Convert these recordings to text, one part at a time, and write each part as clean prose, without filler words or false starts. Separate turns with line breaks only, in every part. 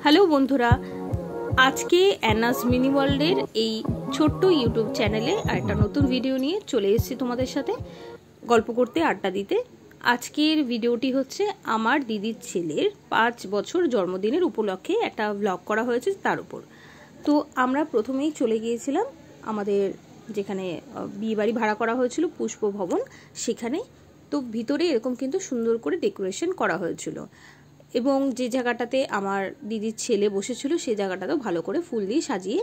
Hello বন্ধুরা, আজকে Anas mini ওয়ার্ল্ডের এই ছোট্ট ইউটিউব চ্যানেলে একটা নতুন ভিডিও নিয়ে চলে এসেছি তোমাদের সাথে গল্প করতে, আড্ডা দিতে। আজকের ভিডিওটি হচ্ছে আমার দিদির ছেলের 5 বছর জন্মদিনের উপলক্ষে একটা ব্লগ করা হয়েছে তার উপর। তো আমরা প্রথমেই চলে গিয়েছিলাম আমাদের যেখানে বিয়ে বাড়ি ভাড়া করা হয়েছিল, পুষ্প ভবন, সেখানে। তো ভিতরে এরকম কিন্তু সুন্দর করে ডেকোরেশন করা হয়েছিল এবং যে জায়গাটাতে আমার দিদির ছেলে বসেছিল সেই জায়গাটাতেও ভালো করে ফুল দিয়ে সাজিয়ে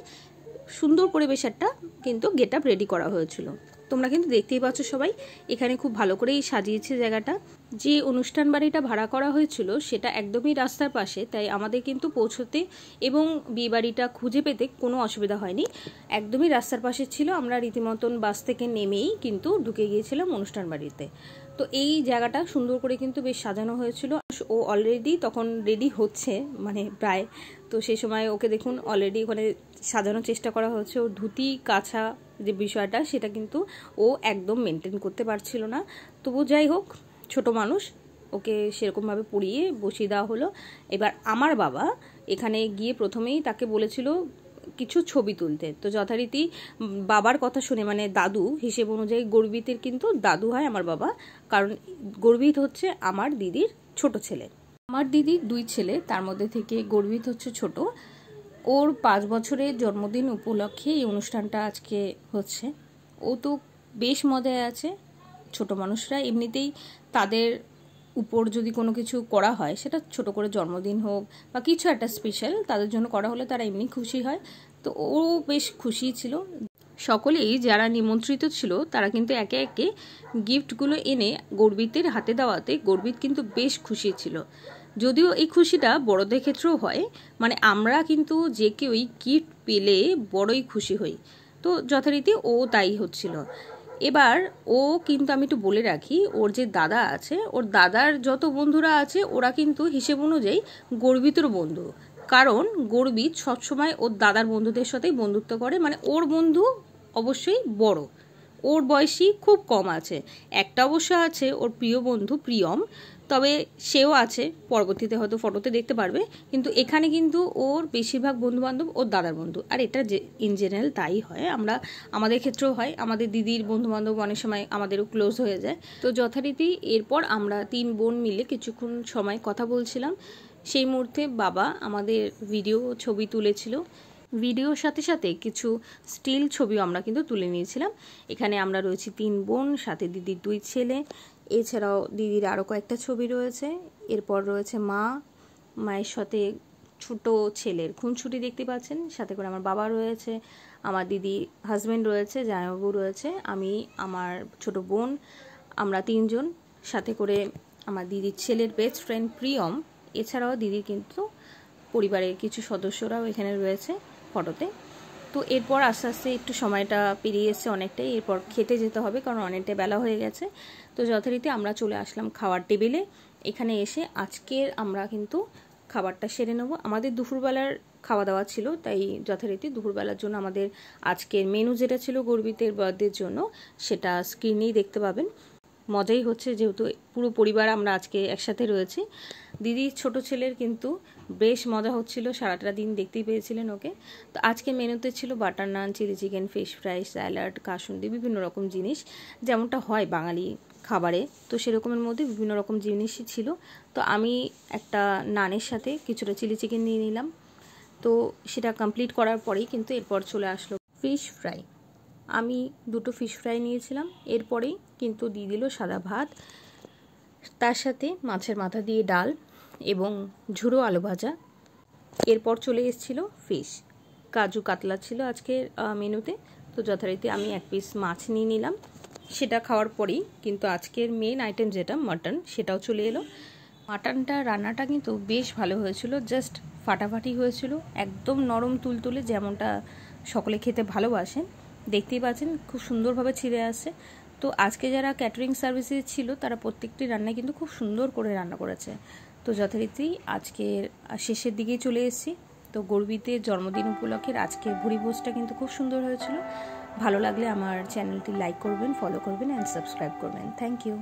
সুন্দর করে বেশ একটা কিন্তু গেট আপ রেডি করা হয়েছিল। তোমরা কিন্তু দেখতেই পাচ্ছ সবাই, এখানে খুব ভালো করেই সাজিয়েছে জায়গাটা। যে অনুষ্ঠান বাড়িটা ভাড়া করা হয়েছিল সেটা একদমই রাস্তার পাশে, তাই আমাদের কিন্তু পৌঁছতে এবং বিয়ে বাড়িটা খুঁজে পেতে কোনো অসুবিধা হয়নি। একদমই রাস্তার পাশে ছিল, আমরা রীতিমতন বাস থেকে নেমেই কিন্তু ঢুকে গিয়েছিলাম অনুষ্ঠান বাড়িতে। তো এই জায়গাটা সুন্দর করে কিন্তু বেশ সাজানো হয়েছিল। ও অলরেডি তখন রেডি হচ্ছে, মানে প্রায়। তো সেই সময় ওকে দেখুন অলরেডি ওখানে সাজানোর চেষ্টা করা হচ্ছে। ওর ধুতি কাছা যে বিষয়টা সেটা কিন্তু ও একদম মেনটেন করতে পারছিল না। তবু যাই হোক, ছোট মানুষ, ওকে সেরকমভাবে পরিয়ে বসিয়ে দেওয়া হলো। এবার আমার বাবা এখানে গিয়ে প্রথমেই তাকে বলেছিল কিছু ছবি তুলতে। তো যথারীতি বাবার কথা শুনে, মানে দাদু হিসেব অনুযায়ী, গর্বিতের কিন্তু দাদু হয় আমার বাবা, কারণ গর্বিত হচ্ছে আমার দিদির ছোট ছেলে। আমার দিদির 2 ছেলে, তার মধ্যে থেকে গর্বিত হচ্ছে ছোট। ওর 5 বছরের জন্মদিন উপলক্ষে এই অনুষ্ঠানটা আজকে হচ্ছে। ও তো বেশ মজায় আছে। ছোট মানুষরা এমনিতেই তাদের উপর যদি কোনো কিছু করা হয়, সেটা ছোট করে জন্মদিন হোক বা কিছু একটা স্পেশাল তাদের জন্য করা হলে তারা এমনি খুশি হয়। তো ও বেশ খুশি ছিল। সকলেই যারা নিমন্ত্রিত ছিল তারা কিন্তু একে একে গিফটগুলো এনে গর্বিতের হাতে দেওয়াতে গর্বিত কিন্তু বেশ খুশি ছিল। যদিও এই খুশিটা বড়দের ক্ষেত্রেও হয়, মানে আমরা কিন্তু যে কেউই গিফট পেলে বড়ই খুশি হই। তো যথারীতি ও তাই হচ্ছিল। এবার ও কিন্তু, আমি একটু বলে রাখি, ওর যে দাদা আছে, ওর দাদার যত বন্ধুরা আছে ওরা কিন্তু হিসেব অনুযায়ী গর্বিতর বন্ধু। কারণ গর্বিত সবসময় ওর দাদার বন্ধুদের সাথেই বন্ধুত্ব করে, মানে ওর বন্ধু অবশ্যই বড়, ওর বয়সী খুব কম আছে। একটা অবশ্য আছে ওর প্রিয় বন্ধু প্রিয়ম, তবে সেও আছে, পরবর্তীতে হয়তো ফটোতে দেখতে পারবে। কিন্তু এখানে কিন্তু ওর বেশিরভাগ বন্ধুবান্ধব ওর দাদার বন্ধু। আর এটা যে ইন জেনারেল তাই হয়, আমাদের ক্ষেত্রেও হয়। আমাদের দিদির বন্ধুবান্ধব অনেক সময় আমাদেরও ক্লোজ হয়ে যায়। তো যথারীতি এরপর আমরা 3 বোন মিলে কিছুক্ষণ সময় কথা বলছিলাম। সেই মুহূর্তে বাবা আমাদের ভিডিও ছবি তুলেছিল। ভিডিওর সাথে সাথে কিছু স্টিল ছবিও আমরা কিন্তু তুলে নিয়েছিলাম। এখানে আমরা রয়েছি 3 বোন, সাথে দিদির 2 ছেলে, এছাড়াও দিদির আরও কয়েকটা ছবি রয়েছে। এরপর রয়েছে মায়ের সাথে ছোট ছেলের খুনছুটি দেখতে পাচ্ছেন, সাথে করে আমার বাবা রয়েছে, আমার দিদি হাজব্যান্ড রয়েছে, জামাইবাবু রয়েছে, আমি, আমার ছোট বোন, আমরা 3 জন, সাথে করে আমার দিদির ছেলের বেস্ট ফ্রেন্ড প্রিয়ম। এছাড়াও দিদির কিন্তু পরিবারের কিছু সদস্যরাও এখানে রয়েছে ফটোতে। তো এরপর আস্তে আস্তে একটু সময়টা পেরিয়ে এসছে অনেকটাই, এরপর খেতে যেতে হবে কারণ অনেকটাই বেলা হয়ে গেছে। তো যথারীতি আমরা চলে আসলাম খাওয়ার টেবিলে। এখানে এসে আজকের আমরা কিন্তু খাবারটা সেরে নেব। আমাদের দুপুরবেলার খাওয়া দাওয়া ছিল, তাই যথারীতি দুপুরবেলার জন্য আমাদের আজকের মেনু যেটা ছিল গর্বিতের বার্থডের জন্য, সেটা স্ক্রিনেই দেখতে পাবেন। মজাই হচ্ছে যেহেতু পুরো পরিবার আমরা আজকে একসাথে রয়েছি। দিদির ছোট ছেলের কিন্তু বেশ মজা হচ্ছিল, সারাটা দিন দেখতেই পেয়েছিলেন ওকে। তো আজকে মেনুতে ছিল butter naan, chilli chicken, fish fry, salad, কাসুন্দি, বিভিন্ন রকম জিনিস যেমনটা হয় বাঙালি খাবারে। তো সেরকমের মধ্যে বিভিন্ন রকম জিনিসই ছিল। তো আমি একটা নানের সাথে কিছুটা চিলি চিকেন নিয়ে নিলাম। তো সেটা কমপ্লিট করার পরেই কিন্তু এরপর চলে আসলো ফিশ ফ্রাই। আমি 2টো ফিশ ফ্রাই নিয়েছিলাম। এরপরেই কিন্তু দিয়ে দিল সাদা ভাত, তার সাথে মাছের মাথা দিয়ে ডাল এবং ঝুরো আলু ভাজা। এরপর চলে এসেছিল ফিশ, কাজু কাতলা ছিল আজকের মেনুতে। তো যথারীতি আমি 1 পিস মাছ নিয়ে নিলাম। সেটা খাওয়ার পরেই কিন্তু আজকের মেন আইটেম যেটা মাটন, সেটাও চলে এলো। মাটনটা রান্নাটা কিন্তু বেশ ভালো হয়েছিল, জাস্ট ফাটাফাটি হয়েছিল, একদম নরম তুলতুলে, যেমনটা সকলে খেতে ভালোবাসেন। দেখতেই পাচ্ছেন খুব সুন্দরভাবে ছিঁড়ে আসছে। তো আজকে যারা ক্যাটারিং সার্ভিসে ছিল তারা প্রত্যেকটি রান্না কিন্তু খুব সুন্দর করে রান্না করেছে। তো যথারীতি আজকের শেষের দিকেই চলে এসেছি। তো গর্বিতের জন্মদিন উপলক্ষে আজকের ভুরিভোজটা কিন্তু খুব সুন্দর হয়েছিল। ভালো লাগলে আমার চ্যানেলটি লাইক করবেন, ফলো করবেন অ্যান্ড সাবস্ক্রাইব করবেন। Thank you.